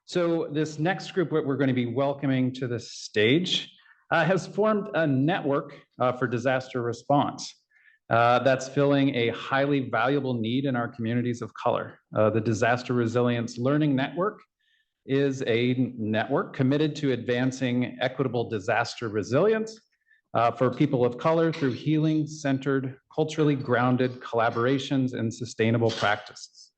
So this next group that we're going to be welcoming to the stage has formed a network for disaster response that's filling a highly valuable need in our communities of color. The Disaster Resilience Learning Network is a network committed to advancing equitable disaster resilience for people of color through healing-centered, culturally grounded collaborations and sustainable practices.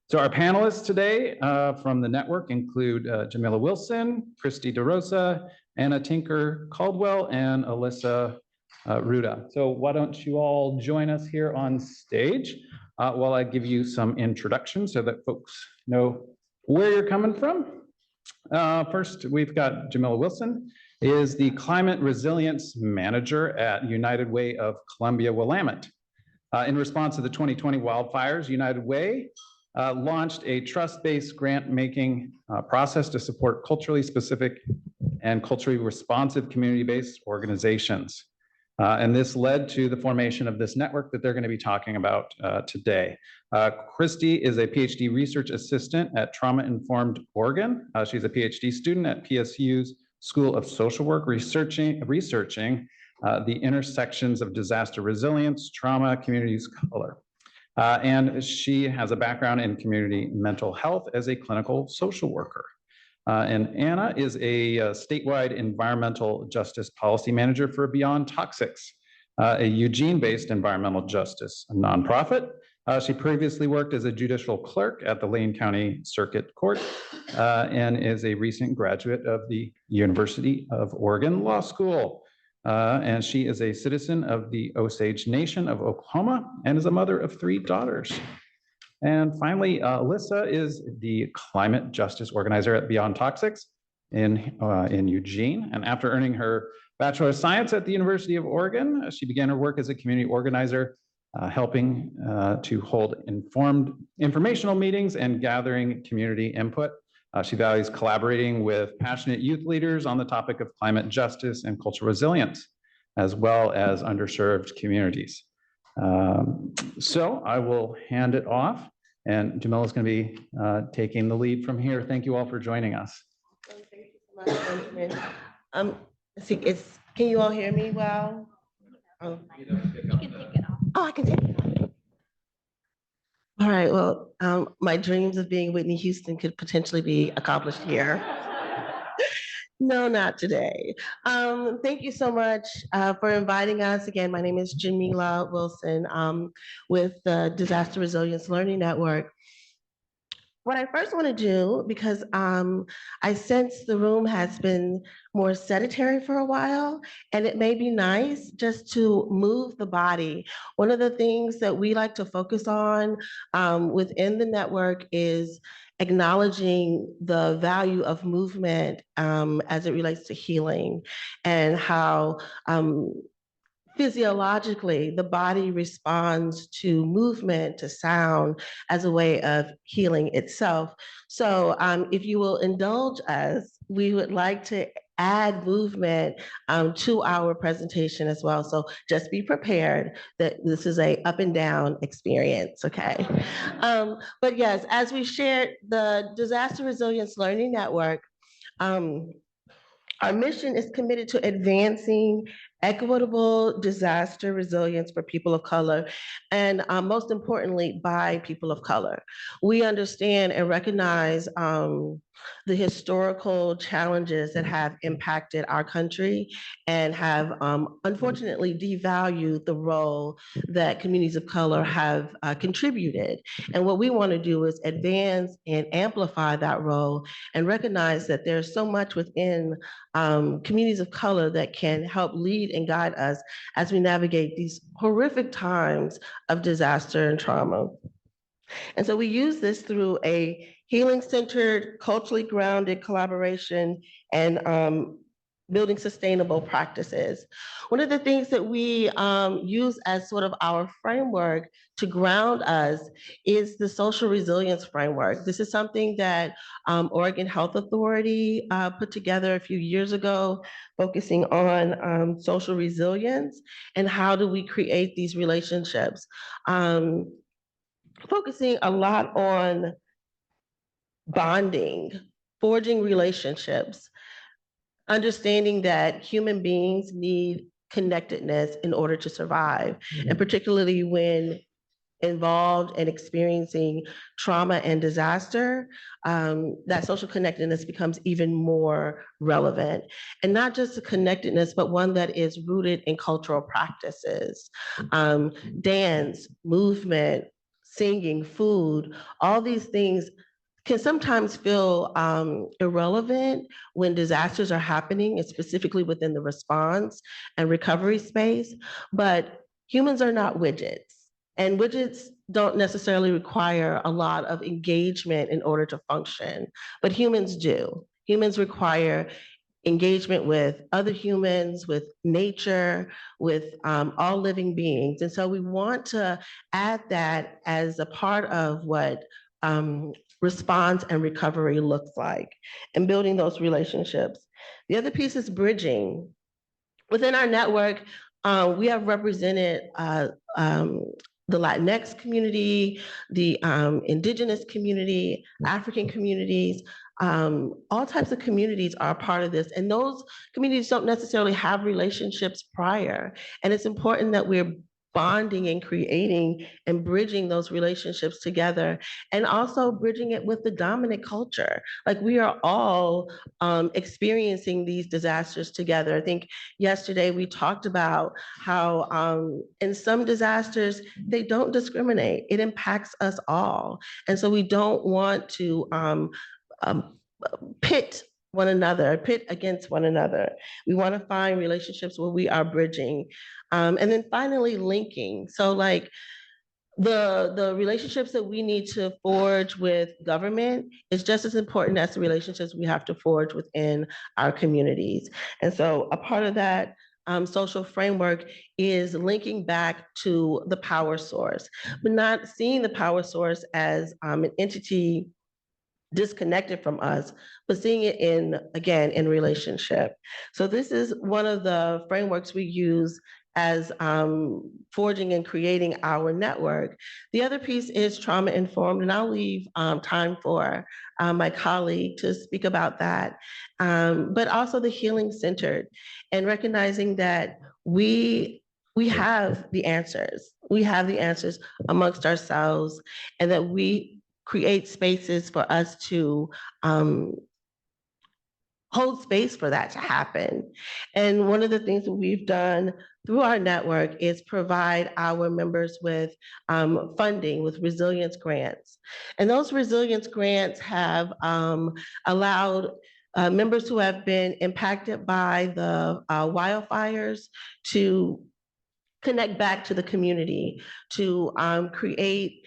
So our panelists today from the network include Jamila Wilson, Christy DeRosa, Anna Tinker Caldwell, and Alyssa Ruda. So why don't you all join us here on stage while I give you some introductions so that folks know where you're coming from. First, we've got Jamila Wilson, is the Climate Resilience Manager at United Way of Columbia-Willamette. In response to the 2020 wildfires, United Way launched a trust-based grant-making process to support culturally specific and culturally responsive community-based organizations. And this led to the formation of this network that they're going to be talking about today. Christy is a PhD research assistant at Trauma Informed Oregon. She's a PhD student at PSU's School of Social Work, researching the intersections of disaster resilience, trauma, communities, color. And she has a background in community mental health as a clinical social worker. And Anna is a statewide environmental justice policy manager for Beyond Toxics, a Eugene-based environmental justice nonprofit. She previously worked as a judicial clerk at the Lane County Circuit Court and is a recent graduate of the University of Oregon Law School. And she is a citizen of the Osage Nation of Oklahoma and is a mother of 3 daughters. And finally, Alyssa is the climate justice organizer at Beyond Toxics in Eugene. And after earning her Bachelor of Science at the University of Oregon, she began her work as a community organizer, helping to hold informed informational meetings and gathering community input. She values collaborating with passionate youth leaders on the topic of climate justice and cultural resilience, as well as underserved communities. So I will hand it off, and Jamila is going to be taking the lead from here. Thank you all for joining us. Thank you so much, Benjamin. Can you all hear me well? Oh. You can take it off. Oh, I can take it off. All right, well, my dreams of being Whitney Houston could potentially be accomplished here. No, not today. Thank you so much for inviting us. Again, my name is Jamila Wilson with the Disaster Resilience Learning Network. What I first want to do, because I sense the room has been more sedentary for a while, and it may be nice just to move the body. One of the things that we like to focus on within the network is acknowledging the value of movement as it relates to healing, and how physiologically the body responds to movement, to sound, as a way of healing itself. So if you will indulge us, we would like to add movement to our presentation as well. So just be prepared that this is a up and down experience, okay? But yes, as we shared, the Disaster Resilience Learning Network, our mission is committed to advancing equitable disaster resilience for people of color, and most importantly, by people of color. We understand and recognize the historical challenges that have impacted our country and have unfortunately devalued the role that communities of color have contributed. And what we want to do is advance and amplify that role and recognize that there's so much within communities of color that can help lead and guide us as we navigate these horrific times of disaster and trauma. And so we use this through a healing-centered, culturally grounded collaboration and building sustainable practices. One of the things that we use as sort of our framework to ground us is the social resilience framework. This is something that Oregon Health Authority put together a few years ago, focusing on social resilience and how do we create these relationships. Focusing a lot on bonding forging relationships, understanding that human beings need connectedness in order to survive, and particularly when involved and experiencing trauma and disaster, that social connectedness becomes even more relevant. And not just a connectedness, but one that is rooted in cultural practices, dance, movement, singing, food, all these things can sometimes feel irrelevant when disasters are happening, and specifically within the response and recovery space. But humans are not widgets, and widgets don't necessarily require a lot of engagement in order to function, but humans do. Humans require engagement with other humans, with nature, with all living beings. And so we want to add that as a part of what response and recovery looks like, and building those relationships. The other piece is bridging. Within our network, we have represented the Latinx community, the indigenous community, African communities, all types of communities are a part of this. And those communities don't necessarily have relationships prior. And it's important that we're bonding and creating and bridging those relationships together, and also bridging it with the dominant culture. Like, we are all experiencing these disasters together. I think yesterday we talked about how in some disasters, they don't discriminate. It impacts us all. And so we don't want to pit one another, pit against one another. We want to find relationships where we are bridging. And then finally, linking. So like the relationships that we need to forge with government is just as important as the relationships we have to forge within our communities. And so a part of that social framework is linking back to the power source, but not seeing the power source as an entity disconnected from us, but seeing it again, in relationship. So this is one of the frameworks we use as forging and creating our network. The other piece is trauma informed, and I'll leave time for my colleague to speak about that. But also the healing centered, and recognizing that we have the answers. We have the answers amongst ourselves, and that we create spaces for us to hold space for that to happen. And one of the things that we've done through our network is provide our members with funding, with resilience grants. And those resilience grants have allowed members who have been impacted by the wildfires to connect back to the community, to create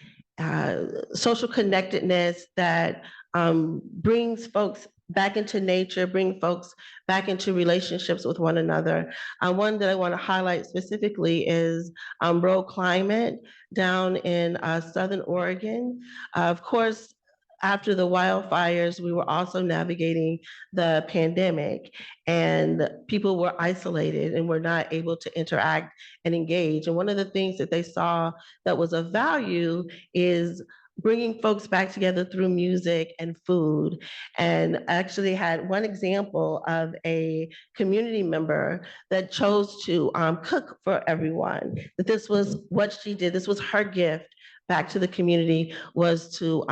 social connectedness that brings folks back into nature, bring folks back into relationships with one another. One that I want to highlight specifically is Road Climate down in Southern Oregon. Of course, after the wildfires, we were also navigating the pandemic, and people were isolated and were not able to interact and engage. And one of the things that they saw that was of value is bringing folks back together through music and food. And actually had one example of a community member that chose to cook for everyone, that this was what she did. This was her gift back to the community, was to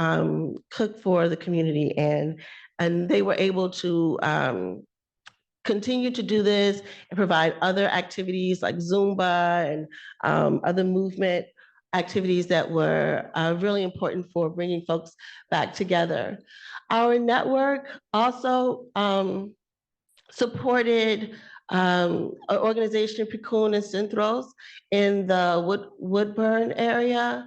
cook for the community. And they were able to continue to do this and provide other activities like Zumba and other movement activities that were really important for bringing folks back together. Our network also supported an organization, Picun and Centros, in the Woodburn area.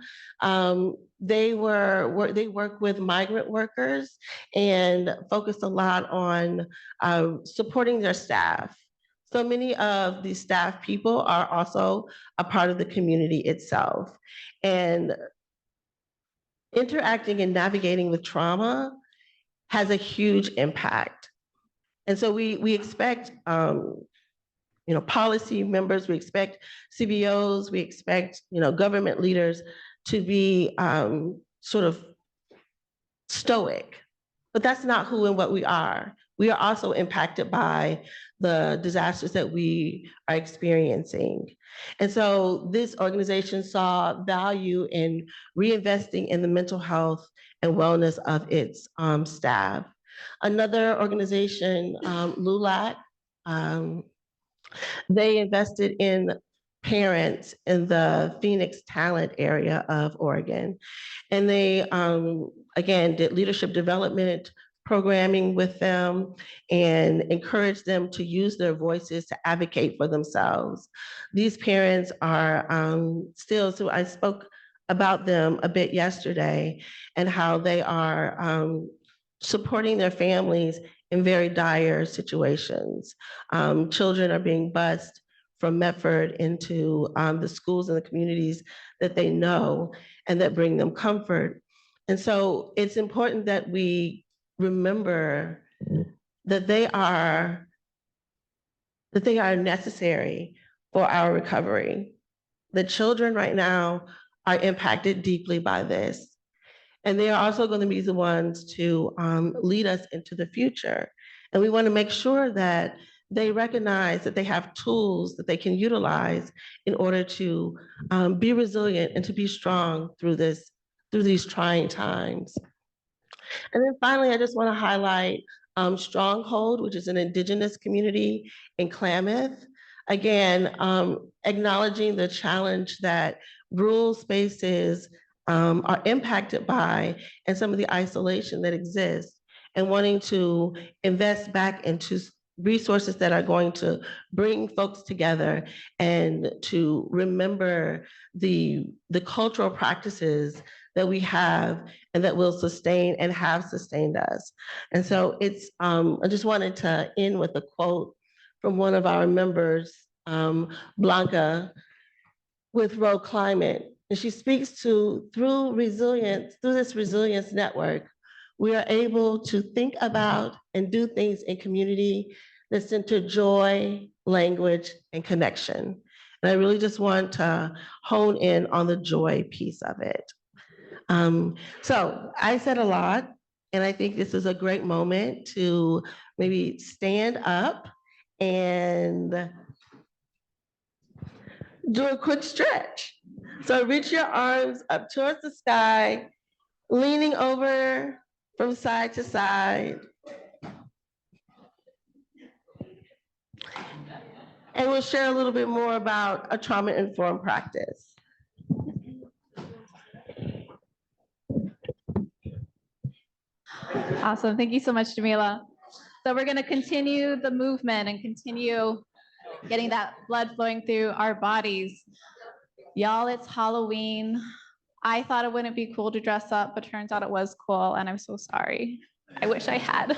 They work with migrant workers and focused a lot on supporting their staff. So many of the staff people are also a part of the community itself. And interacting and navigating with trauma has a huge impact. And so we expect policy members, we expect CBOs, we expect government leaders to be sort of stoic but that's not who and what we are. We are also impacted by the disasters that we are experiencing. And so this organization saw value in reinvesting in the mental health and wellness of its staff. Another organization, LULAC, they invested in parents in the Phoenix talent area of Oregon. And they, again, did leadership development programming with them and encouraged them to use their voices to advocate for themselves. These parents are still, so I spoke about them a bit yesterday and how they are supporting their families in very dire situations. Children are being bused from Medford into the schools and the communities that they know and that bring them comfort. And so it's important that we remember that they are necessary for our recovery. The children right now are impacted deeply by this. And they are also going to be the ones to lead us into the future. And we want to make sure that they recognize that they have tools that they can utilize in order to be resilient and to be strong through these trying times. And then finally, I just want to highlight Stronghold, which is an Indigenous community in Klamath. Again, acknowledging the challenge that rural spaces are impacted by and some of the isolation that exists, and wanting to invest back into resources that are going to bring folks together and to remember the cultural practices that we have and that will sustain and have sustained us. And so it's, I just wanted to end with a quote from one of our members, Blanca, with Road Climate. And she speaks to, through this resilience network, we are able to think about and do things in community that center joy, language, and connection. And I really just want to hone in on the joy piece of it. So I said a lot, and I think this is a great moment to maybe stand up and do a quick stretch. So reach your arms up towards the sky, leaning over from side to side. And we'll share a little bit more about a trauma-informed practice. Awesome. Thank you so much, Jamila. So we're going to continue the movement and continue getting that blood flowing through our bodies. Y'all, it's Halloween. I thought it wouldn't be cool to dress up, but turns out it was cool, and I'm so sorry. I wish I had.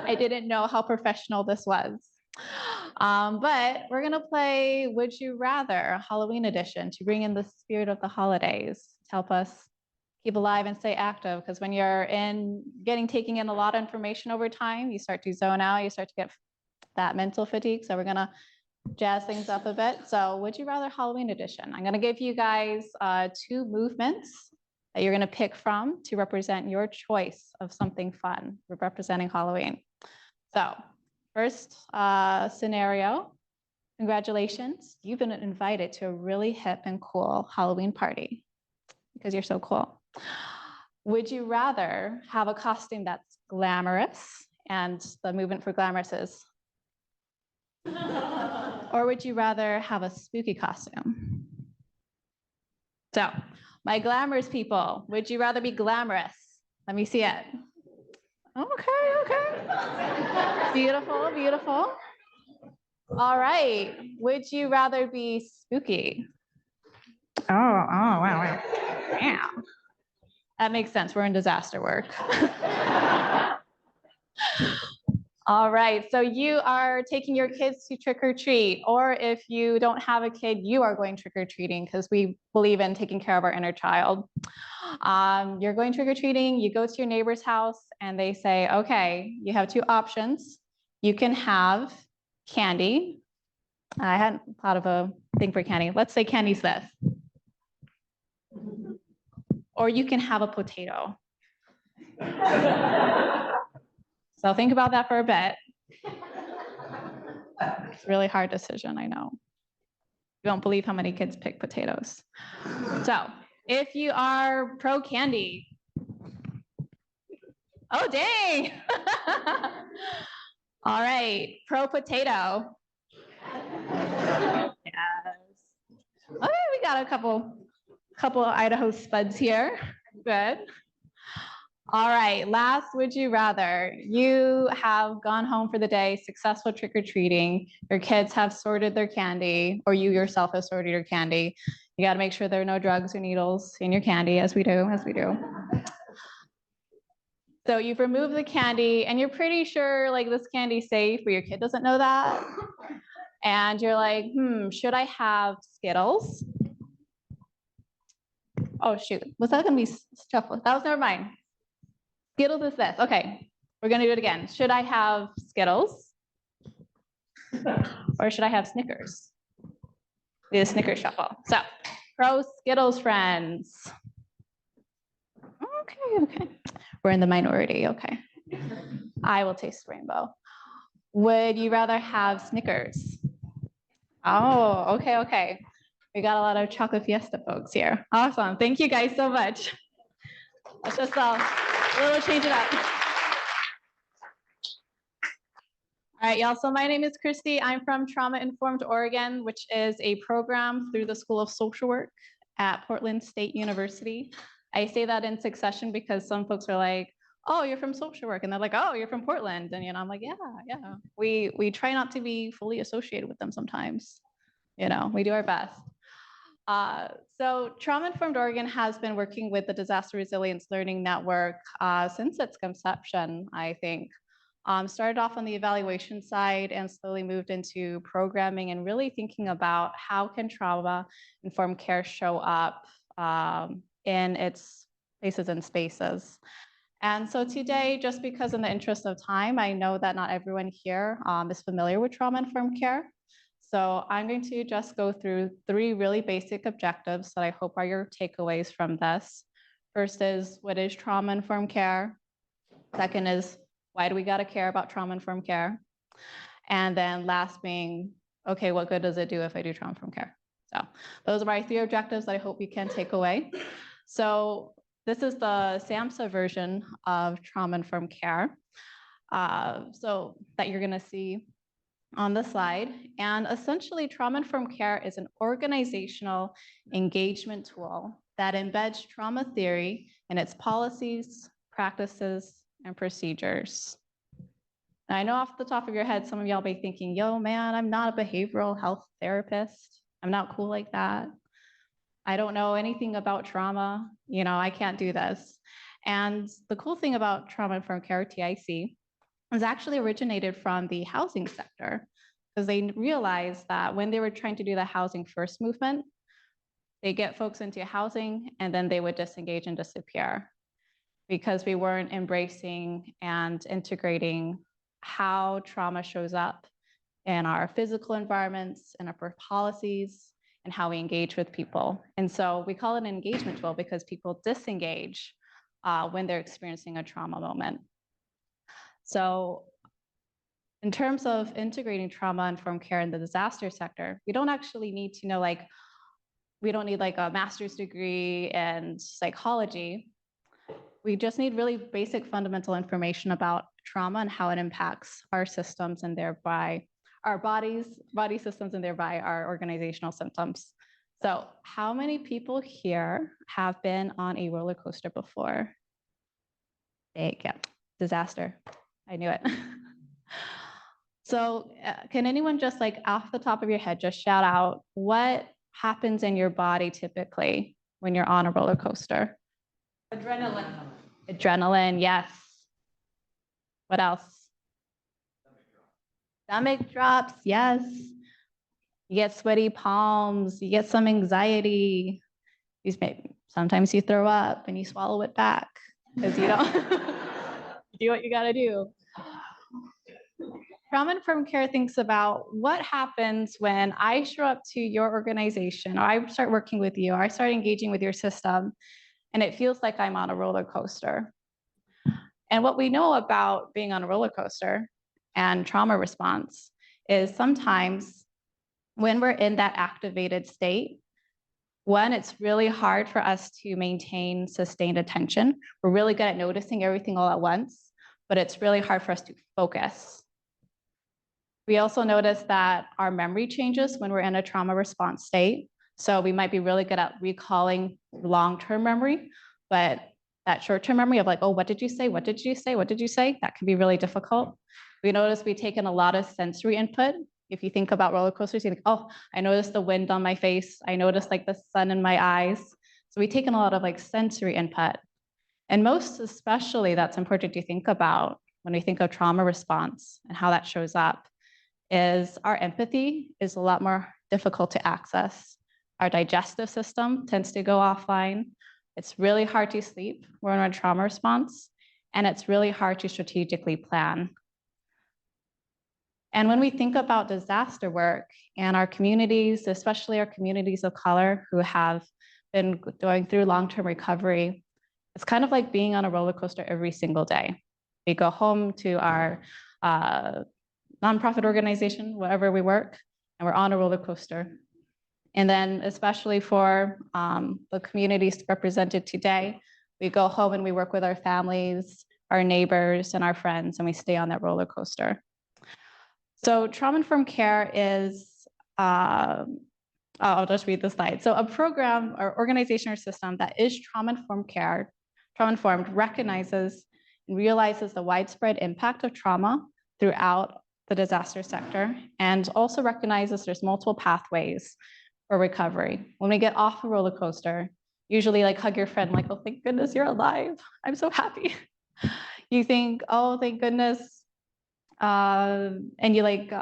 I didn't know how professional this was. But we're going to play Would You Rather, Halloween edition, to bring in the spirit of the holidays, to help us keep alive and stay active. Because when you're taking in a lot of information over time, you start to zone out, you start to get that mental fatigue. So we're going to jazz things up a bit. So Would You Rather Halloween edition. I'm going to give you guys 2 movements that you're going to pick from to represent your choice of something fun representing Halloween. So first scenario, congratulations. You've been invited to a really hip and cool Halloween party because you're so cool. Would you rather have a costume that's glamorous, and the movement for glamorous is, or would you rather have a spooky costume? So, my glamorous people, would you rather be glamorous? Let me see it. Okay. Beautiful, beautiful. All right. Would you rather be spooky? Oh, wow. Yeah. That makes sense. We're in disaster work. All right, so you are taking your kids to trick or treat, or if you don't have a kid, you are going trick or treating because we believe in taking care of our inner child. You're going trick or treating, you go to your neighbor's house and they say, okay, you have 2 options. You can have candy. I hadn't thought of a thing for candy. Let's say Candy Smith. Or you can have a potato. So think about that for a bit. It's a really hard decision, I know. You won't believe how many kids pick potatoes. So if you are pro candy, oh, dang. All right, pro potato. Yes. Okay, we got a couple of Idaho spuds here. Good. All right, last would you rather. You have gone home for the day, successful trick-or-treating, your kids have sorted their candy, or you yourself have sorted your candy. You got to make sure there are no drugs or needles in your candy, as we do. So you've removed the candy and you're pretty sure like this candy's safe, but your kid doesn't know that. And you're like, should I have Skittles? Oh shoot, was that gonna be shuffle? That was never mind. Skittles is this. Okay, we're gonna do it again. Should I have Skittles? Or should I have Snickers? Do a Snickers shuffle. So, pro Skittles friends. Okay. We're in the minority, okay. I will taste rainbow. Would you rather have Snickers? Oh, okay. We got a lot of chocolate fiesta folks here. Awesome, thank you guys so much. Let's just a little change it up. All right, y'all, so my name is Christy. I'm from Trauma Informed Oregon, which is a program through the School of Social Work at Portland State University. I say that in succession because some folks are like, oh, you're from social work. And they're like, oh, you're from Portland. And I'm like, yeah. We try not to be fully associated with them sometimes. We do our best. So Trauma Informed Oregon has been working with the Disaster Resilience Learning Network since its conception, I think. Started off on the evaluation side and slowly moved into programming and really thinking about how can trauma-informed care show up in its places and spaces. And so today, just because in the interest of time, I know that not everyone here is familiar with trauma-informed care. So I'm going to just go through 3 really basic objectives that I hope are your takeaways from this. First is, what is trauma-informed care? Second is, why do we gotta care about trauma-informed care? And then last being, okay, what good does it do if I do trauma-informed care? So those are my 3 objectives that I hope you can take away. So this is the SAMHSA version of trauma-informed care. So that you're gonna see on the slide. And essentially, trauma-informed care is an organizational engagement tool that embeds trauma theory in its policies, practices, and procedures. Now, I know off the top of your head, some of y'all be thinking, yo, man, I'm not a behavioral health therapist. I'm not cool like that. I don't know anything about trauma. I can't do this. And the cool thing about trauma-informed care, TIC, is actually originated from the housing sector, because they realized that when they were trying to do the housing first movement, they get folks into housing and then they would disengage and disappear because we weren't embracing and integrating how trauma shows up in our physical environments and our policies and how we engage with people. And so we call it an engagement tool because people disengage when they're experiencing a trauma moment. So in terms of integrating trauma-informed care in the disaster sector, we don't actually need to know, we don't need a master's degree in psychology. We just need really basic fundamental information about trauma and how it impacts our systems and thereby our body systems and thereby our organizational systems. So how many people here have been on a roller coaster before? Yeah, disaster. I knew it. So can anyone just off the top of your head, just shout out what happens in your body typically when you're on a roller coaster? Adrenaline. Adrenaline, yes. What else? Stomach drops, yes. You get sweaty palms, you get some anxiety. Sometimes you throw up and you swallow it back because you don't do what you gotta do. Trauma-informed care thinks about what happens when I show up to your organization, or I start working with you, or I start engaging with your system, and it feels like I'm on a roller coaster. And what we know about being on a roller coaster and trauma response is sometimes when we're in that activated state, one, it's really hard for us to maintain sustained attention. We're really good at noticing everything all at once, but it's really hard for us to focus. We also notice that our memory changes when we're in a trauma response state. So we might be really good at recalling long-term memory, but that short-term memory of like, oh, what did you say? What did you say? What did you say? That can be really difficult. We notice we take in a lot of sensory input. If you think about roller coasters, you're like, oh, I noticed the wind on my face. I noticed like the sun in my eyes. So we take in a lot of like sensory input. And most especially that's important to think about when we think of trauma response and how that shows up is our empathy is a lot more difficult to access. Our digestive system tends to go offline. It's really hard to sleep when we're in a trauma response, and it's really hard to strategically plan. And when we think about disaster work and our communities, especially our communities of color who have been going through long-term recovery, it's kind of like being on a roller coaster every single day. We go home to our nonprofit organization, wherever we work, and we're on a roller coaster. And then especially for the communities represented today, we go home and we work with our families, our neighbors, and our friends, and we stay on that roller coaster. So trauma-informed care is, I'll just read the slide. So a program or organization or system that is trauma-informed care, trauma-informed recognizes and realizes the widespread impact of trauma throughout the disaster sector, and also recognizes there's multiple pathways for recovery. When we get off a roller coaster, usually like hug your friend, like, oh, thank goodness you're alive. I'm so happy. You think, oh, thank goodness. And you like,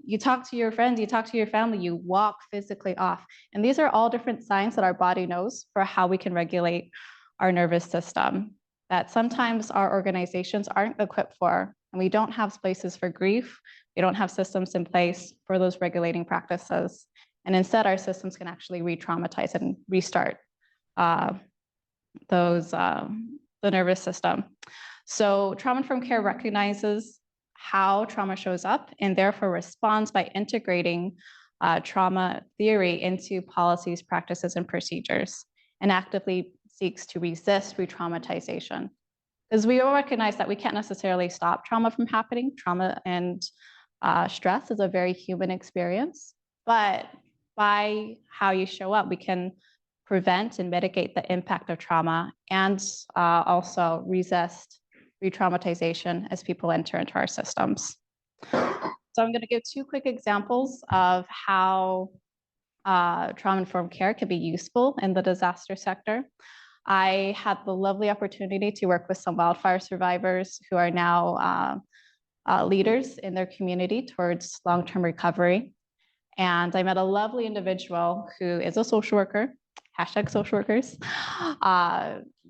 you talk to your friends, you talk to your family, you walk physically off. And these are all different signs that our body knows for how we can regulate our nervous system that sometimes our organizations aren't equipped for. And we don't have places for grief. We don't have systems in place for those regulating practices. And instead, our systems can actually re-traumatize and restart the nervous system. So trauma-informed care recognizes how trauma shows up and therefore responds by integrating trauma theory into policies, practices, and procedures, and actively seeks to resist re-traumatization. Because we all recognize that we can't necessarily stop trauma from happening. Trauma and stress is a very human experience, but by how you show up, we can prevent and mitigate the impact of trauma and also resist re-traumatization as people enter into our systems. So I'm going to give two quick examples of how trauma-informed care can be useful in the disaster sector. I had the lovely opportunity to work with some wildfire survivors who are now leaders in their community towards long-term recovery. And I met a lovely individual who is a social worker, hashtag social workers,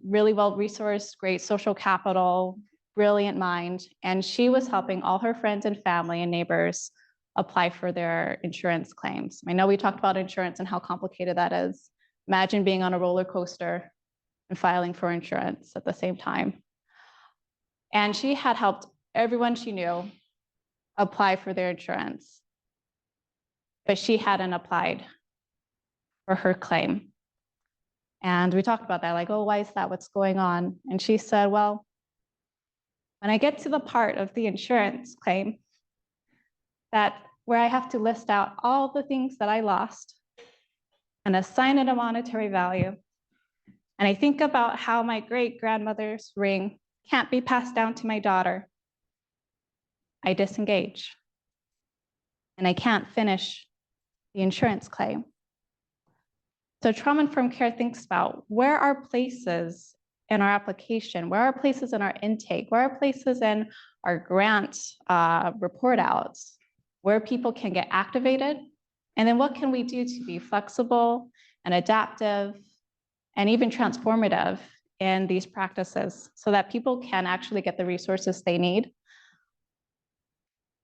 really well-resourced, great social capital, brilliant mind. And she was helping all her friends and family and neighbors apply for their insurance claims. I know we talked about insurance and how complicated that is. Imagine being on a roller coaster and filing for insurance at the same time. And she had helped everyone she knew apply for their insurance, but she hadn't applied for her claim. And we talked about that, like, oh, why is that? What's going on? And she said, well, when I get to the part of the insurance claim where I have to list out all the things that I lost and assign it a monetary value, and I think about how my great-grandmother's ring can't be passed down to my daughter, I disengage. And I can't finish the insurance claim. So trauma-informed care thinks about where are places in our application, where are places in our intake, where are places in our grant report outs, where people can get activated, and then what can we do to be flexible and adaptive and even transformative in these practices so that people can actually get the resources they need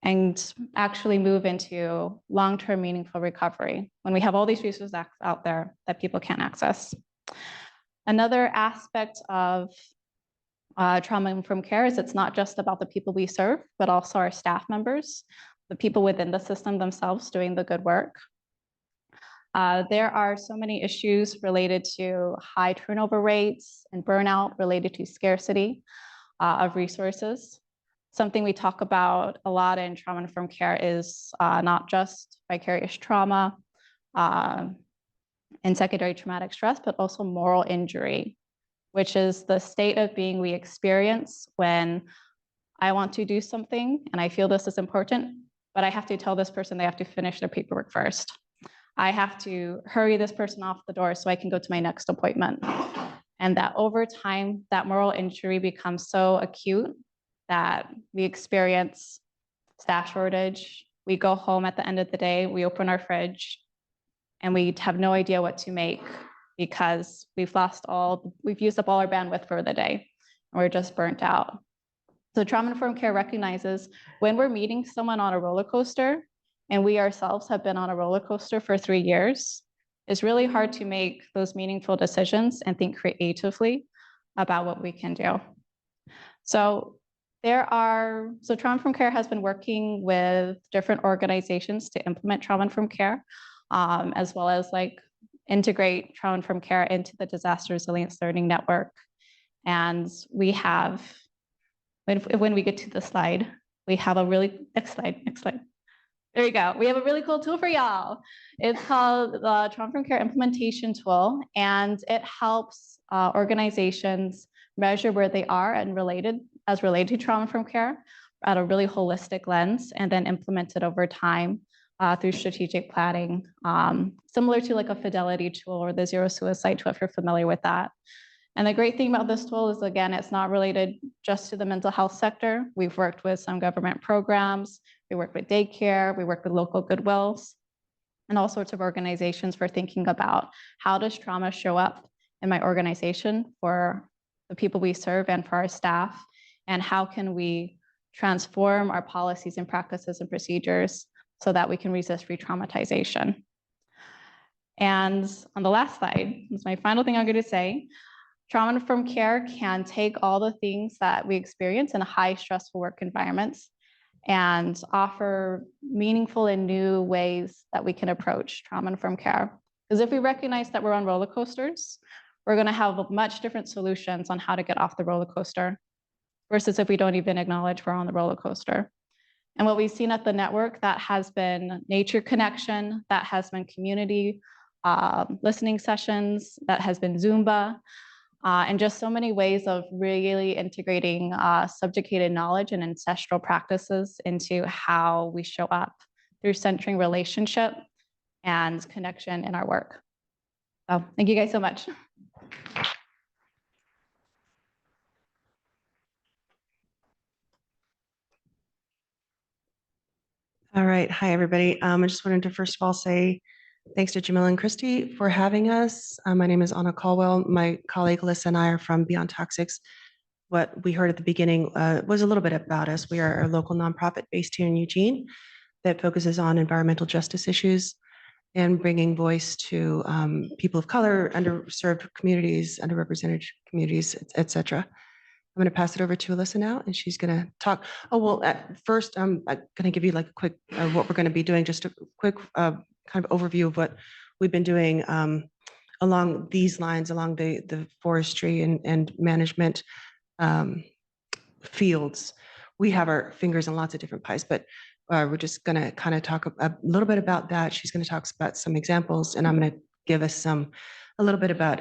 and actually move into long-term meaningful recovery when we have all these resources out there that people can't access. Another aspect of Trauma-informed care is it's not just about the people we serve, but also our staff members, the people within the system themselves doing the good work. There are so many issues related to high turnover rates and burnout related to scarcity of resources. Something we talk about a lot in trauma-informed care is not just vicarious trauma and secondary traumatic stress, but also moral injury, which is the state of being we experience when I want to do something and I feel this is important, but I have to tell this person they have to finish their paperwork first. I have to hurry this person off the door so I can go to my next appointment. And that over time, that moral injury becomes so acute that we experience staff shortage. We go home at the end of the day, we open our fridge, and we have no idea what to make because we've used up all our bandwidth for the day, and we're just burnt out. So trauma-informed care recognizes when we're meeting someone on a roller coaster, and we ourselves have been on a roller coaster for 3 years, it's really hard to make those meaningful decisions and think creatively about what we can do. So trauma-informed care has been working with different organizations to implement trauma-informed care, as well as integrate trauma-informed care into the Disaster Resilience Learning Network. And we have, when we get to the slide, we have a really, next slide. There you go. We have a really cool tool for y'all. It's called the Trauma-informed Care Implementation Tool, and it helps organizations measure where they are and related to trauma-informed care at a really holistic lens, and then implement it over time through strategic planning, similar to a fidelity tool or the zero suicide tool if you're familiar with that. And the great thing about this tool is, again, it's not related just to the mental health sector. We've worked with some government programs, we work with daycare, we work with local Goodwills, and all sorts of organizations for thinking about how does trauma show up in my organization for the people we serve and for our staff, and how can we transform our policies and practices and procedures so that we can resist re-traumatization. And on the last slide, this is my final thing I'm going to say. Trauma-informed care can take all the things that we experience in high stressful work environments and offer meaningful and new ways that we can approach trauma-informed care. Because if we recognize that we're on roller coasters, we're going to have much different solutions on how to get off the roller coaster versus if we don't even acknowledge we're on the roller coaster. And what we've seen at the network, that has been nature connection, that has been community listening sessions, that has been Zumba, and just so many ways of really integrating subjugated knowledge and ancestral practices into how we show up through centering relationship and connection in our work. So thank you guys so much. All right. Hi, everybody. I just wanted to first of all say thanks to Jamila and Christy for having us. My name is Anna Caldwell. My colleague Alyssa and I are from Beyond Toxics. What we heard at the beginning was a little bit about us. We are a local nonprofit based here in Eugene that focuses on environmental justice issues and bringing voice to people of color, underserved communities, underrepresented communities, et cetera. I'm going to pass it over to Alyssa now, and she's going to talk. Oh, well, at first, I'm going to give you a quick what we're going to be doing, just a quick kind of overview of what we've been doing along these lines, along the forestry and management fields. We have our fingers in lots of different pies, but we're just going to kind of talk a little bit about that. She's going to talk about some examples, and I'm going to give us a little bit about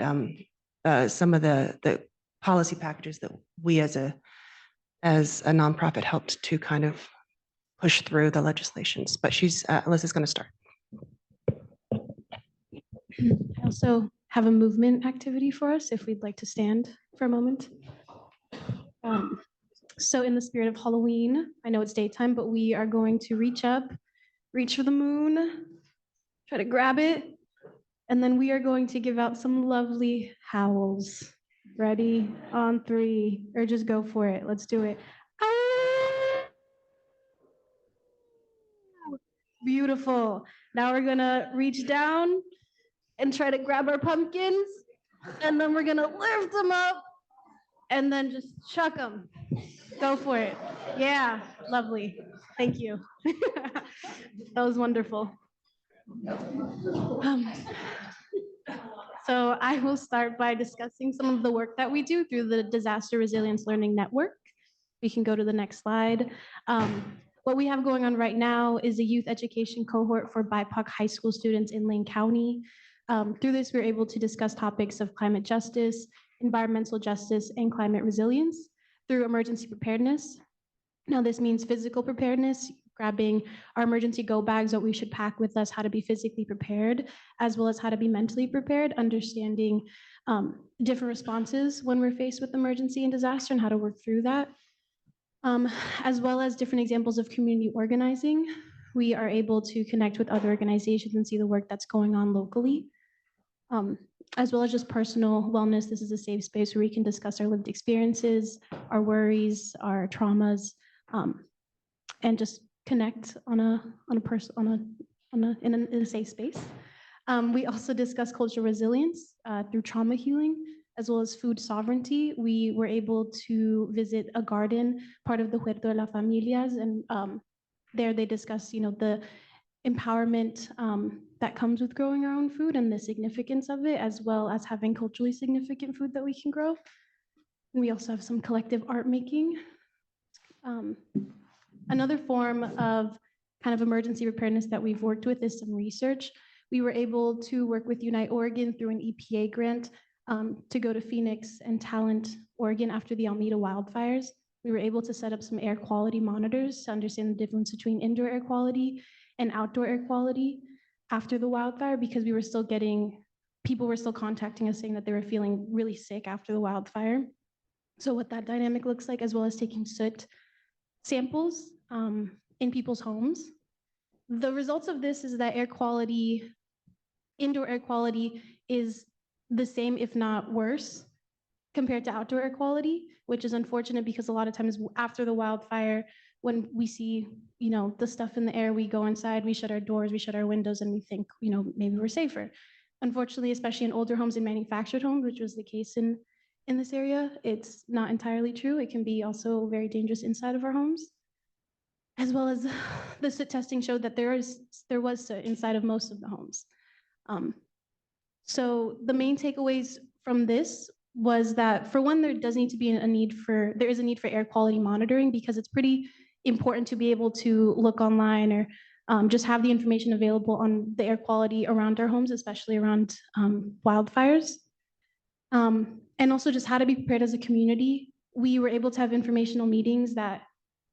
some of the policy packages that we as a nonprofit helped to kind of push through the legislations. But Alyssa's going to start. I also have a movement activity for us if we'd like to stand for a moment. So in the spirit of Halloween, I know it's daytime, but we are going to reach up, reach for the moon, try to grab it, and then we are going to give out some lovely howls. Ready? On 3, or just go for it. Let's do it. Ah! Beautiful. Now we're gonna reach down and try to grab our pumpkins, and then we're gonna lift them up and then just chuck them. Go for it. Yeah, lovely. Thank you. That was wonderful. Um, so I will start by discussing some of the work that we do through the Disaster Resilience Learning Network. We can go to the next slide. What we have going on right now is a youth education cohort for BIPOC high school students in Lane County. Through this, we're able to discuss topics of climate justice, environmental justice, and climate resilience through emergency preparedness. Now, this means physical preparedness, grabbing our emergency go bags, what we should pack with us, how to be physically prepared, as well as how to be mentally prepared, understanding different responses when we're faced with emergency and disaster and how to work through that. As well as different examples of community organizing. We are able to connect with other organizations and see the work that's going on locally. As well as just personal wellness. This is a safe space where we can discuss our lived experiences, our worries, our traumas, and just connect in a safe space. We also discuss cultural resilience through trauma healing, as well as food sovereignty. We were able to visit a garden, part of the Huerto de las Familias, and there they discuss, the empowerment that comes with growing our own food and the significance of it, as well as having culturally significant food that we can grow. And we also have some collective art making. Another form of kind of emergency preparedness that we've worked with is some research. We were able to work with Unite Oregon through an EPA grant to go to Phoenix and Talent, Oregon after the Almeda wildfires. We were able to set up some air quality monitors to understand the difference between indoor air quality and outdoor air quality after the wildfire, because we were still getting, people were still contacting us saying that they were feeling really sick after the wildfire. So what that dynamic looks like, as well as taking soot samples in people's homes. The results of this is that air quality, indoor air quality is the same, if not worse, compared to outdoor air quality, which is unfortunate because a lot of times after the wildfire, when we see, the stuff in the air, we go inside, we shut our doors, we shut our windows, and we think, maybe we're safer. Unfortunately, especially in older homes and manufactured homes, which was the case in this area, it's not entirely true. It can be also very dangerous inside of our homes. As well as the soot testing showed that there was soot inside of most of the homes. So the main takeaways from this was that, for one, there is a need for air quality monitoring, because it's pretty important to be able to look online or just have the information available on the air quality around our homes, especially around wildfires. And also just how to be prepared as a community. We were able to have informational meetings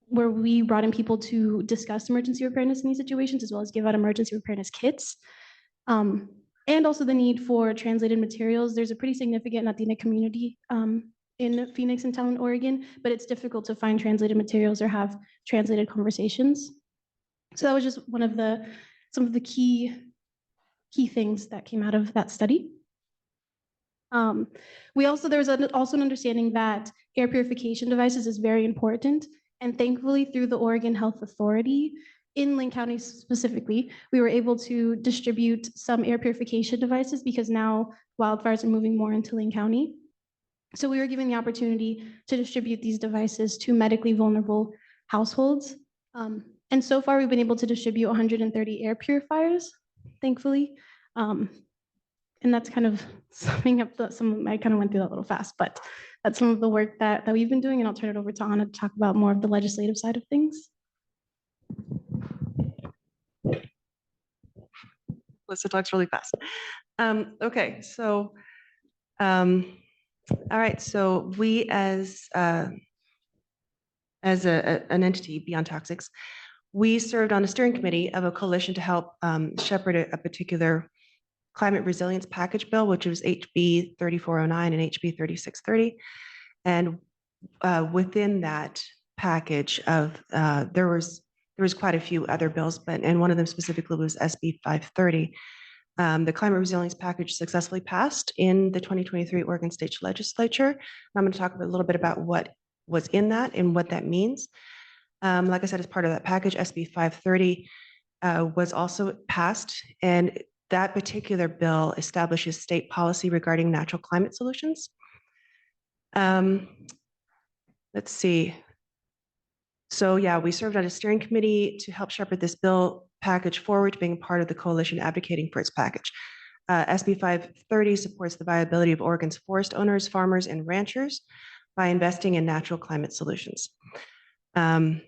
where we brought in people to discuss emergency preparedness in these situations, as well as give out emergency preparedness kits. And also the need for translated materials. There's a pretty significant Latina community in Phoenix and Talent, Oregon, but it's difficult to find translated materials or have translated conversations. So that was just some of the key things that came out of that study. There was also an understanding that air purification devices is very important. And thankfully, through the Oregon Health Authority, in Lane County specifically, we were able to distribute some air purification devices, because now wildfires are moving more into Lane County. So we were given the opportunity to distribute these devices to medically vulnerable households. And so far, we've been able to distribute 130 air purifiers, thankfully. And that's kind of summing up I kind of went through that a little fast, but that's some of the work that we've been doing. And I'll turn it over to Anna to talk about more of the legislative side of things. Alyssa talks really fast. Okay, so, all right, so we as an entity, Beyond Toxics, we served on a steering committee of a coalition to help shepherd a particular climate resilience package bill, which was HB 3409 and HB 3630. And within that package there was quite a few other bills, and one of them specifically was SB 530. The climate resilience package successfully passed in the 2023 Oregon State Legislature. I'm going to talk a little bit about what was in that and what that means. Like I said, as part of that package, SB 530 was also passed, and that particular bill establishes state policy regarding natural climate solutions. Let's see. So yeah, we served on a steering committee to help shepherd this bill package forward, being part of the coalition advocating for its package. SB 530 supports the viability of Oregon's forest owners, farmers, and ranchers by investing in natural climate solutions. SB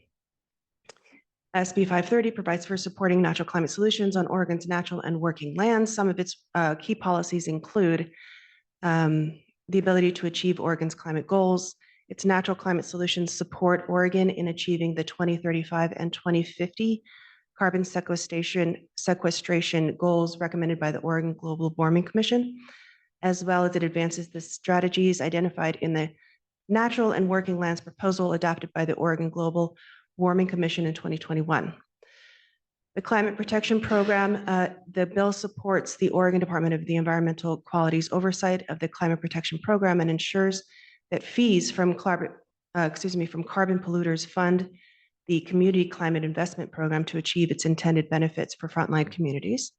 530 provides for supporting natural climate solutions on Oregon's natural and working lands. Some of its key policies include the ability to achieve Oregon's climate goals. Its natural climate solutions support Oregon in achieving the 2035 and 2050 carbon sequestration goals recommended by the Oregon Global Warming Commission, as well as it advances the strategies identified in the Natural and Working Lands proposal adopted by the Oregon Global Warming Commission in 2021. The Climate Protection Program, the bill supports the Oregon Department of the Environmental Quality's oversight of the Climate Protection Program and ensures that fees from carbon polluters fund the Community Climate Investment Program to achieve its intended benefits for frontline communities.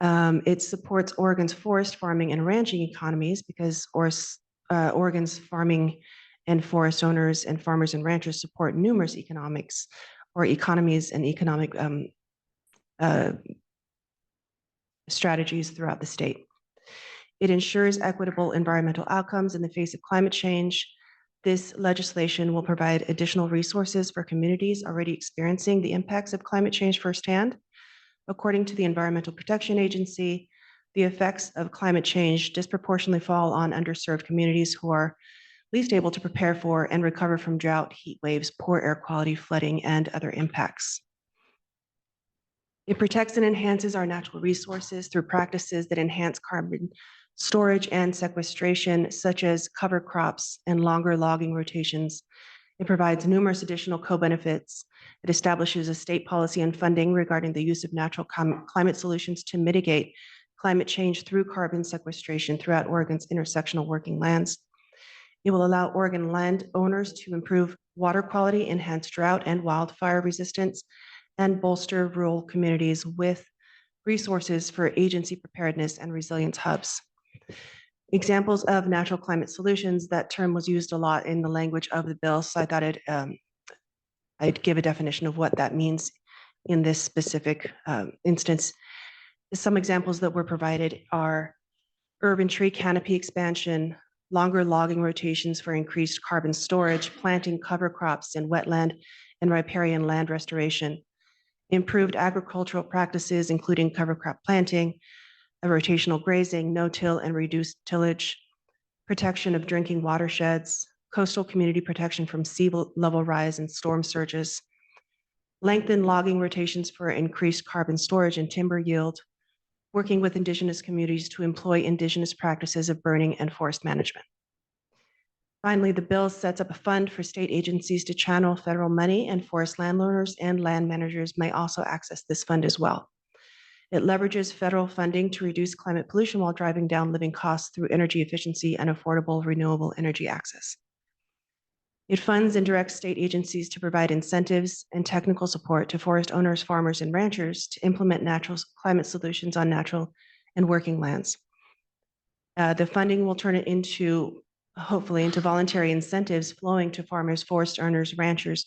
It supports Oregon's forest, farming, and ranching economies because Oregon's farming and forest owners and farmers and ranchers support numerous economies and economic strategies throughout the state. It ensures equitable environmental outcomes in the face of climate change. This legislation will provide additional resources for communities already experiencing the impacts of climate change firsthand. According to the Environmental Protection Agency, the effects of climate change disproportionately fall on underserved communities who are least able to prepare for and recover from drought, heat waves, poor air quality, flooding, and other impacts. It protects and enhances our natural resources through practices that enhance carbon storage and sequestration, such as cover crops and longer logging rotations. It provides numerous additional co-benefits. It establishes a state policy and funding regarding the use of natural climate solutions to mitigate climate change through carbon sequestration throughout Oregon's intersectional working lands. It will allow Oregon landowners to improve water quality, enhance drought and wildfire resistance, and bolster rural communities with resources for agency preparedness and resilience hubs. Examples of natural climate solutions, that term was used a lot in the language of the bill, so I thought I'd give a definition of what that means in this specific instance. Some examples that were provided are urban tree canopy expansion, longer logging rotations for increased carbon storage, planting cover crops in wetland and riparian land restoration, improved agricultural practices, including cover crop planting, rotational grazing, no-till and reduced tillage, protection of drinking watersheds, coastal community protection from sea level rise and storm surges, lengthened logging rotations for increased carbon storage and timber yield, working with Indigenous communities to employ Indigenous practices of burning and forest management. Finally, the bill sets up a fund for state agencies to channel federal money, and forest landowners and land managers may also access this fund as well. It leverages federal funding to reduce climate pollution while driving down living costs through energy efficiency and affordable renewable energy access. It funds and directs state agencies to provide incentives and technical support to forest owners, farmers, and ranchers to implement natural climate solutions on natural and working lands. The funding will turn it into, hopefully, into voluntary incentives flowing to farmers, forest owners, ranchers,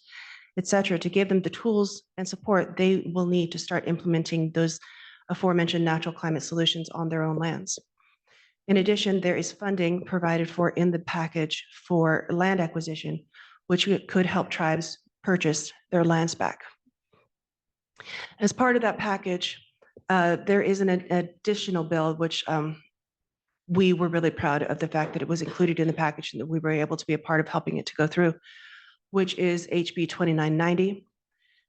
et cetera, to give them the tools and support they will need to start implementing those aforementioned natural climate solutions on their own lands. In addition, there is funding provided for in the package for land acquisition, which could help tribes purchase their lands back. As part of that package, there is an additional bill, which we were really proud of the fact that it was included in the package and that we were able to be a part of helping it to go through, which is HB 2990,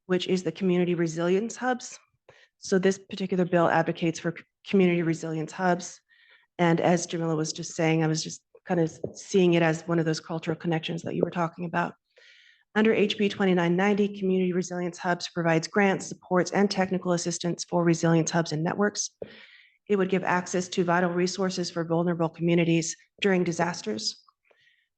which is the community resilience hubs. So this particular bill advocates for community resilience hubs. And as Jamila was just saying, I was just kind of seeing it as one of those cultural connections that you were talking about. Under HB 2990, Community Resilience Hubs provides grants, supports, and technical assistance for resilience hubs and networks. It would give access to vital resources for vulnerable communities during disasters.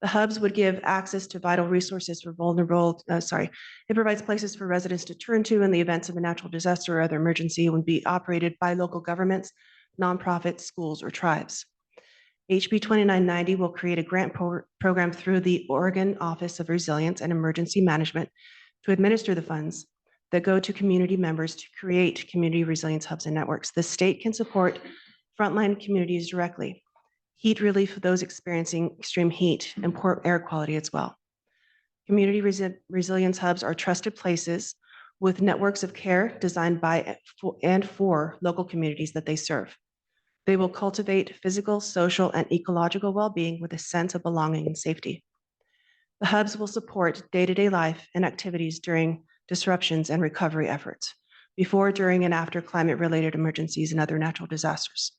The hubs would give access to vital resources for it provides places for residents to turn to in the events of a natural disaster or other emergency. It would be operated by local governments, nonprofits, schools, or tribes. HB 2990 will create a grant program through the Oregon Office of Resilience and Emergency Management to administer the funds that go to community members to create community resilience hubs and networks. The state can support frontline communities directly, heat relief for those experiencing extreme heat, and poor air quality as well. Community resilience hubs are trusted places with networks of care designed by and for local communities that they serve. They will cultivate physical, social, and ecological well-being with a sense of belonging and safety. The hubs will support day-to-day life and activities during disruptions and recovery efforts, before, during, and after climate-related emergencies and other natural disasters.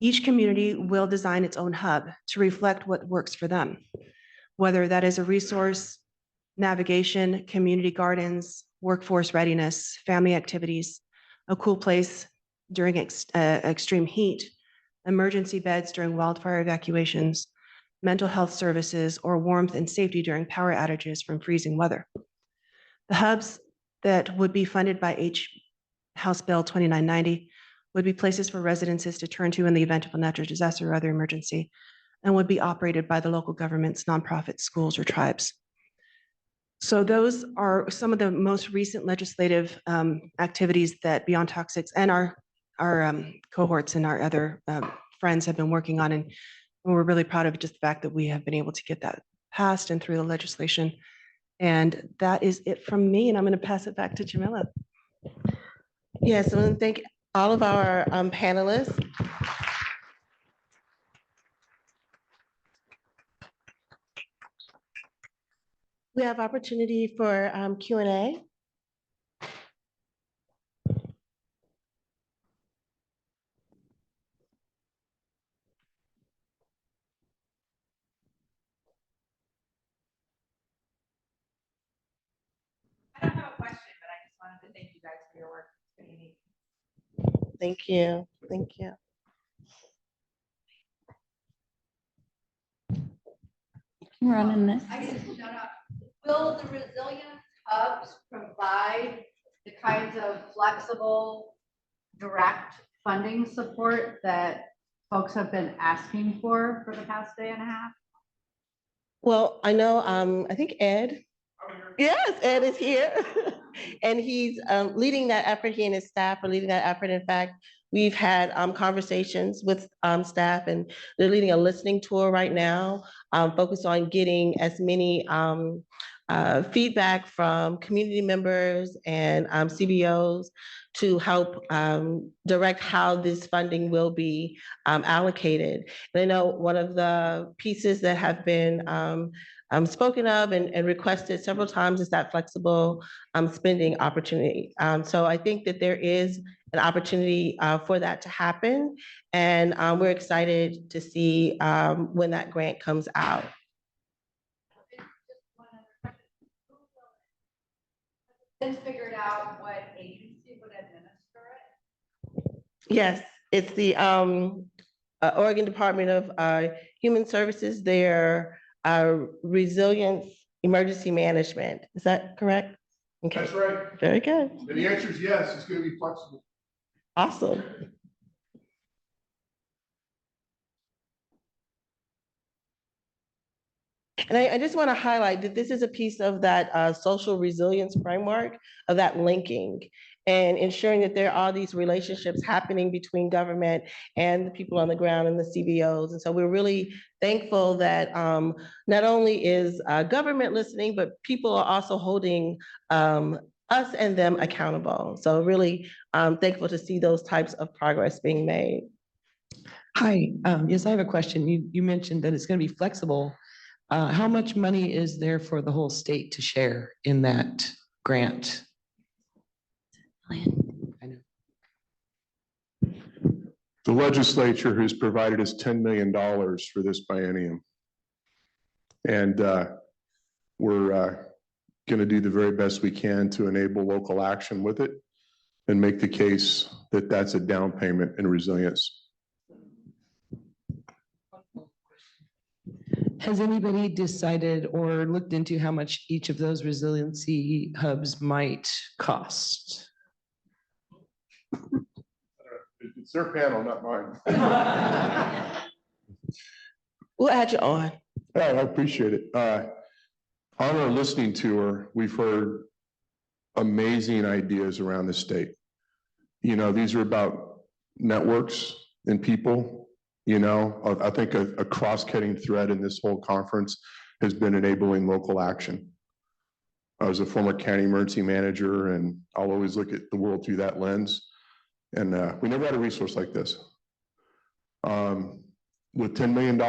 Each community will design its own hub to reflect what works for them, whether that is a resource, navigation, community gardens, workforce readiness, family activities, a cool place during extreme heat, emergency beds during wildfire evacuations, mental health services, or warmth and safety during power outages from freezing weather. The hubs that would be funded by House Bill 2990 would be places for residences to turn to in the event of a natural disaster or other emergency, and would be operated by the local governments, nonprofits, schools, or tribes. So those are some of the most recent legislative activities that Beyond Toxics and our cohorts and our other friends have been working on. And we're really proud of just the fact that we have been able to get that passed and through the legislation. And that is it from me. And I'm going to pass it back to Jamila. Yes, I want to thank all of our panelists. We have opportunity for Q&A. I don't have a question, but I just wanted to thank you guys for your work. It's been unique. Thank you. Thank you. Running this. I guess shut up. Will the resilience hubs provide the kinds of flexible, direct funding support that folks have been asking for the past day and a half? Well, I know, I think Ed. Yes, Ed is here. And he's leading that effort. He and his staff are leading that effort. In fact, we've had conversations with staff, and they're leading a listening tour right now, focused on getting as many feedback from community members and CBOs to help direct how this funding will be allocated. And I know one of the pieces that have been spoken of and requested several times is that flexible spending opportunity. So I think that there is an opportunity for that to happen. And we're excited to see when that grant comes out. Then figured out what agency would administer it? Yes, it's the Oregon Department of Human Services, their Resilience Emergency Management. Is that correct? Okay. That's right. Very good. And the answer is yes, it's going to be flexible. Awesome. And I just want to highlight that this is a piece of that social resilience framework, of that linking and ensuring that there are these relationships happening between government and the people on the ground and the CBOs. And so we're really thankful that not only is government listening, but people are also holding us and them accountable. So really thankful to see those types of progress being made. Hi, yes, I have a question. You mentioned that it's going to be flexible. How much money is there for the whole state to share in that grant? I know. The legislature has provided us $10 million for this biennium. And we're going to do the very best we can to enable local action with it and make the case that that's a down payment in resilience. Has anybody decided or looked into how much each of those resiliency hubs might cost? It's their panel, not mine. We'll add you on. Yeah, I appreciate it. On our listening tour, we've heard amazing ideas around the state. You know, these are about networks and people. You know, I think a cross-cutting thread in this whole conference has been enabling local action. I was a former county emergency manager, and I'll always look at the world through that lens. And we never had a resource like this. With $10 million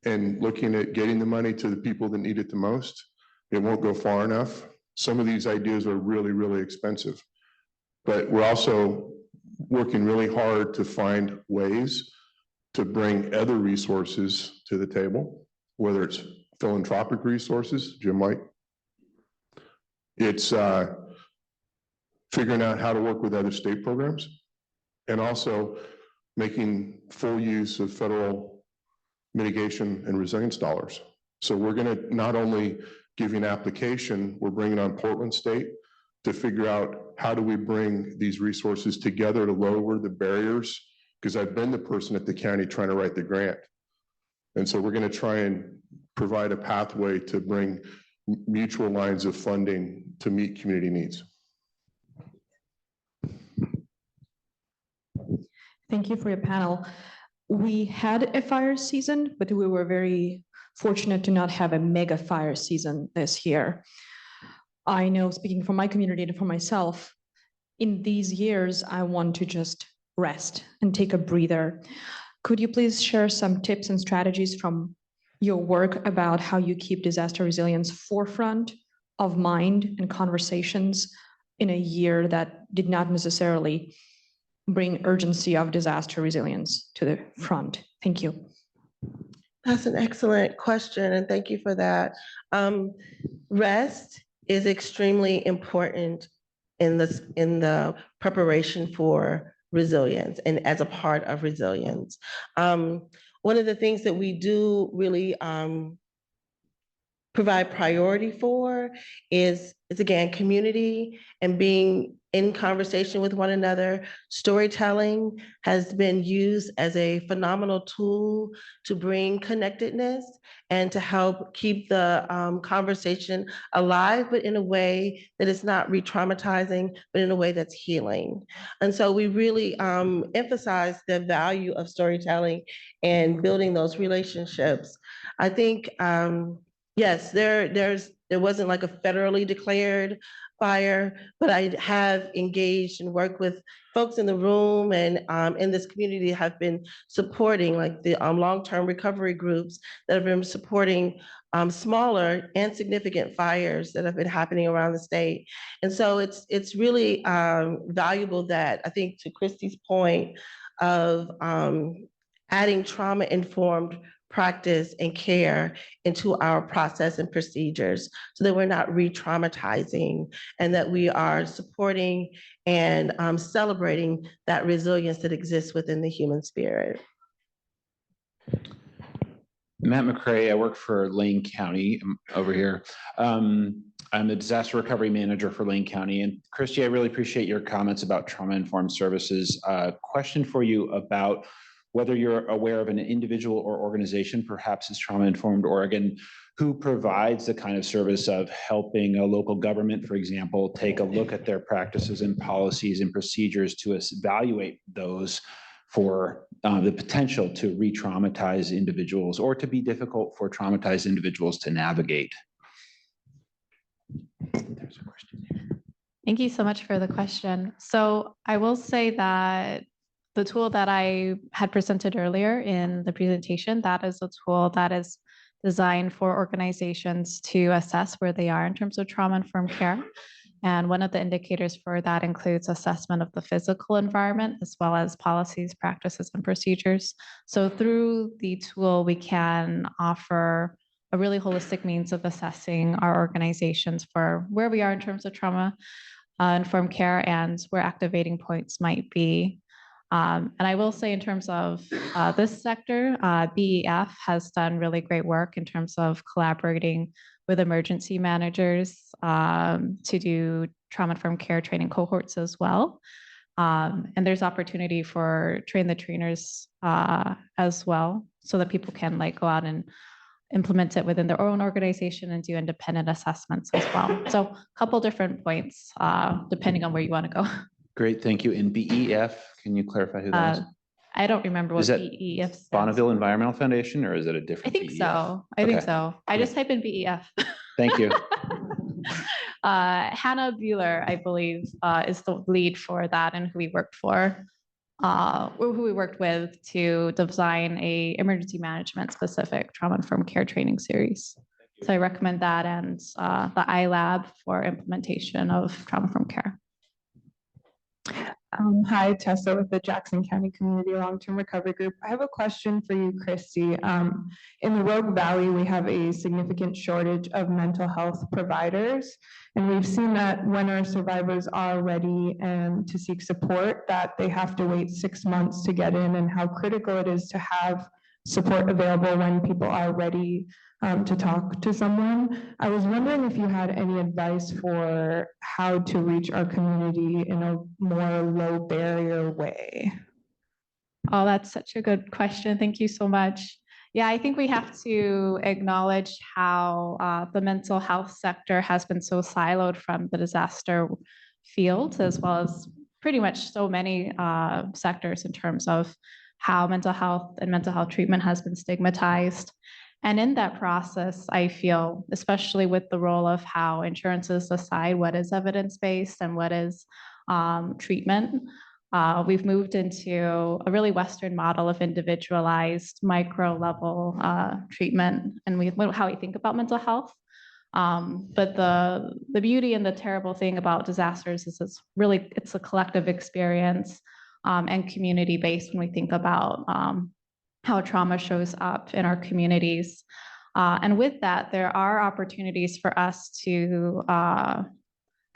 and looking at getting the money to the people that need it the most, it won't go far enough. Some of these ideas are really, really expensive. But we're also working really hard to find ways to bring other resources to the table, whether it's philanthropic resources, Jim White. It's figuring out how to work with other state programs, and also making full use of federal mitigation and resilience dollars. So we're going to not only give you an application, we're bringing on Portland State to figure out how do we bring these resources together to lower the barriers, because I've been the person at the county trying to write the grant. And so we're going to try and provide a pathway to bring mutual lines of funding to meet community needs. Thank you for your panel. We had a fire season, but we were very fortunate to not have a mega fire season this year. I know, speaking for my community and for myself, in these years, I want to just rest and take a breather. Could you please share some tips and strategies from your work about how you keep disaster resilience forefront of mind and conversations in a year that did not necessarily bring urgency of disaster resilience to the front? Thank you. That's an excellent question, and thank you for that. Rest is extremely important in the preparation for resilience and as a part of resilience. One of the things that we do really provide priority for is again, community and being in conversation with one another. Storytelling has been used as a phenomenal tool to bring connectedness and to help keep the conversation alive, but in a way that is not re-traumatizing, but in a way that's healing. And so we really emphasize the value of storytelling and building those relationships. I think, yes, there wasn't like a federally declared fire, but I have engaged and worked with folks in the room and in this community have been supporting like the long-term recovery groups that have been supporting smaller and significant fires that have been happening around the state. And so it's really valuable that, I think, to Christy's point of adding trauma-informed practice and care into our process and procedures so that we're not re-traumatizing and that we are supporting and celebrating that resilience that exists within the human spirit. Matt McCray, I work for Lane County over here. I'm the disaster recovery manager for Lane County. And Christy, I really appreciate your comments about trauma-informed services. Question for you about whether you're aware of an individual or organization, perhaps as Trauma-Informed Oregon, who provides the kind of service of helping a local government, for example, take a look at their practices and policies and procedures to evaluate those for the potential to re-traumatize individuals or to be difficult for traumatized individuals to navigate. There's a question there. Thank you so much for the question. So I will say that the tool that I had presented earlier in the presentation, that is a tool that is designed for organizations to assess where they are in terms of trauma-informed care. And one of the indicators for that includes assessment of the physical environment, as well as policies, practices, and procedures. So through the tool, we can offer a really holistic means of assessing our organizations for where we are in terms of trauma-informed care and where activating points might be. And I will say in terms of this sector, BEF has done really great work in terms of collaborating with emergency managers to do trauma-informed care training cohorts as well. And there's opportunity for train the trainers as well, so that people can like go out and implement it within their own organization and do independent assessments as well. So a couple different points, depending on where you want to go. Great, thank you. And BEF, can you clarify who that is? I don't remember what Is that BEF stands for. Bonneville Environmental Foundation, or is it a I different? think BEF? so. I think Okay. so. I just type in BEF. Thank you. Hannah Bueller, I believe, is the lead for that and who we worked for, or who we worked with to design a emergency management specific trauma-informed care training series. So I recommend that and the iLab for implementation of trauma-informed care. Hi, Tessa with the Jackson County Community Long-Term Recovery Group. I have a question for you, Christy. In the Rogue Valley, we have a significant shortage of mental health providers. And we've seen that when our survivors are ready to seek support, that they have to wait 6 months to get in, and how critical it is to have support available when people are ready to talk to someone. I was wondering if you had any advice for how to reach our community in a more low barrier way. Oh, that's such a good question. Thank you so much. Yeah, I think we have to acknowledge how the mental health sector has been so siloed from the disaster field, as well as pretty much so many sectors in terms of how mental health and mental health treatment has been stigmatized. And in that process, I feel, especially with the role of how insurances decide what is evidence-based and what is treatment, we've moved into a really Western model of individualized micro-level treatment and how we think about mental health. But the beauty and the terrible thing about disasters is it's a collective experience and community-based when we think about how trauma shows up in our communities. And with that, there are opportunities for us to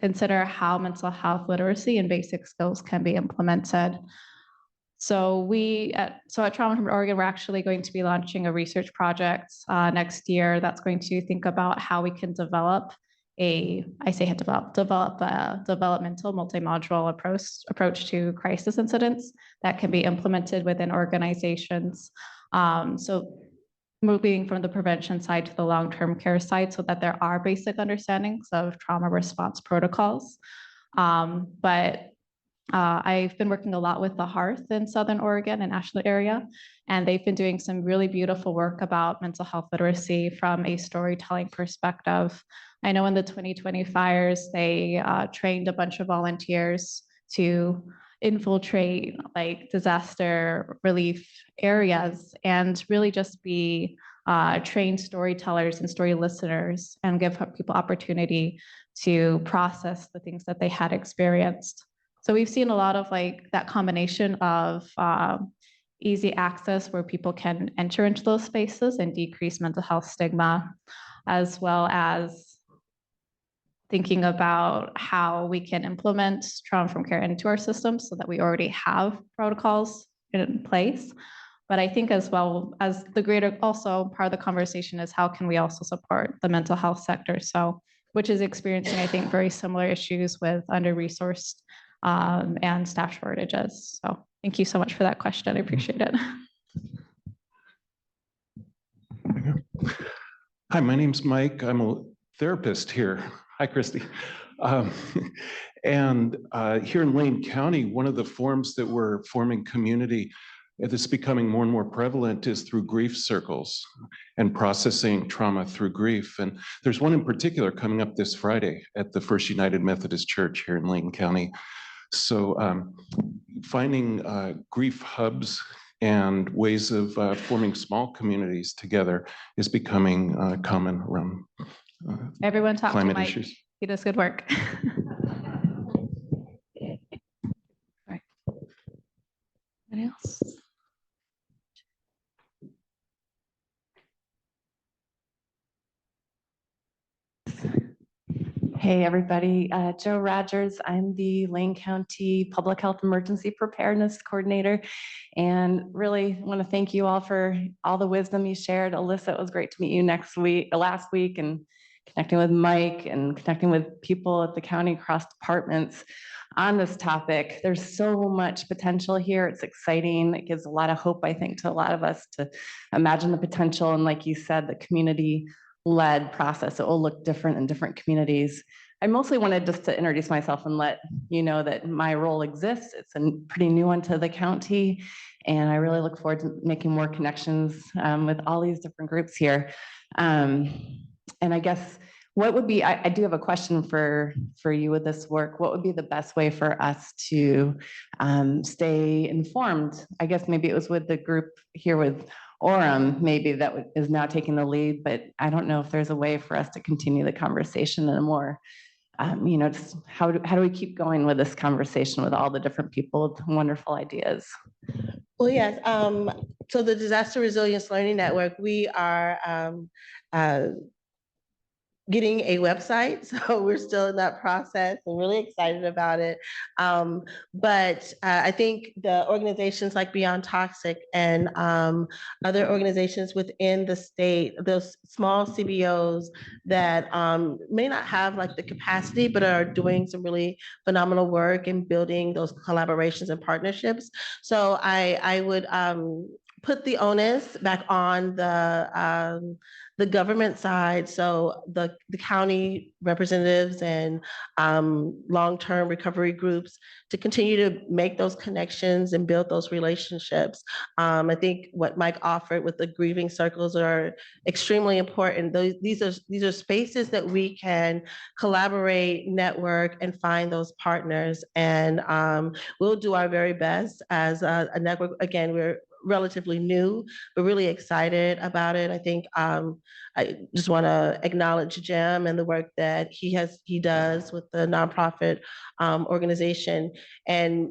consider how mental health literacy and basic skills can be implemented. So at Trauma Informed Oregon, we're actually going to be launching a research project next year that's going to think about how we can develop a developmental multi-module approach to crisis incidents that can be implemented within organizations. So moving from the prevention side to the long-term care side so that there are basic understandings of trauma response protocols. But I've been working a lot with the Hearth in Southern Oregon and Ashland area, and they've been doing some really beautiful work about mental health literacy from a storytelling perspective. I know in the 2020 fires, they trained a bunch of volunteers to infiltrate like disaster relief areas and really just be trained storytellers and story listeners and give people opportunity to process the things that they had experienced. So we've seen a lot of like that combination of easy access where people can enter into those spaces and decrease mental health stigma, as well as thinking about how we can implement trauma-informed care into our system so that we already have protocols in place. But I think as well as the greater also part of the conversation is how can we also support the mental health sector? So, which is experiencing, I think, very similar issues with under-resourced and staff shortages. So thank you so much for that question. I appreciate it. Hi, my name's Mike. I'm a therapist here. Hi, Christy. And here in Lane County, one of the forms that we're forming community that's becoming more and more prevalent is through grief circles and processing trauma through grief. And there's one in particular coming up this Friday at the First United Methodist Church here in Lane County. So finding grief hubs and ways of forming small communities together is becoming common around Everyone talk to climate Mike. issues. He does good work. Right. Anyone else? Hey, everybody. Joe Rogers. I'm the Lane County Public Health Emergency Preparedness Coordinator, and really want to thank you all for all the wisdom you shared. Alyssa, it was great to meet you last week, and connecting with Mike and connecting with people at the county across departments on this topic. There's so much potential here. It's exciting. It gives a lot of hope, I think, to a lot of us to imagine the potential. And like you said, the community-led process, it will look different in different communities. I mostly wanted just to introduce myself and let you know that my role exists. It's a pretty new one to the county. And I really look forward to making more connections with all these different groups here. And I guess what would be, I do have a question for you with this work. What would be the best way for us to stay informed? I guess maybe it was with the group here with Orem, maybe that is now taking the lead, but I don't know if there's a way for us to continue the conversation in a more, just how do we keep going with this conversation with all the different people with wonderful ideas? Well, yes. So the Disaster Resilience Learning Network, we are getting a website. So we're still in that process. I'm really excited about it. But I think the organizations like Beyond Toxic and other organizations within the state, those small CBOs that may not have like the capacity, but are doing some really phenomenal work in building those collaborations and partnerships. So I would put the onus back on the government side. So the county representatives and long-term recovery groups to continue to make those connections and build those relationships. I think what Mike offered with the grieving circles are extremely important. These are spaces that we can collaborate, network, and find those partners. And we'll do our very best as a network. Again, we're relatively new, but really excited about it. I think I just want to acknowledge Jim and the work that he does with the nonprofit organization and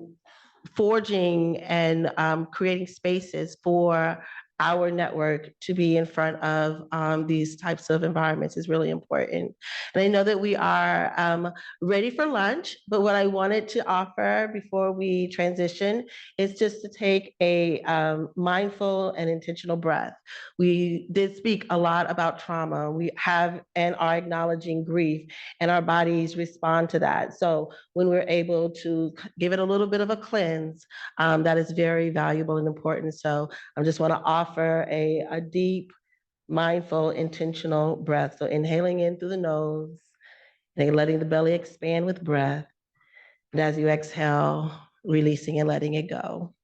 forging and creating spaces for our network to be in front of these types of environments is really important. And I know that we are ready for lunch, but what I wanted to offer before we transition is just to take a mindful and intentional breath. We did speak a lot about trauma. We have and are acknowledging grief, and our bodies respond to that. So when we're able to give it a little bit of a cleanse, that is very valuable and important. So I just want to offer a deep, mindful, intentional breath. So inhaling in through the nose, and letting the belly expand with breath. And as you exhale, releasing and letting it go.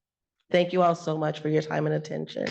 Thank you all so much for your time and attention.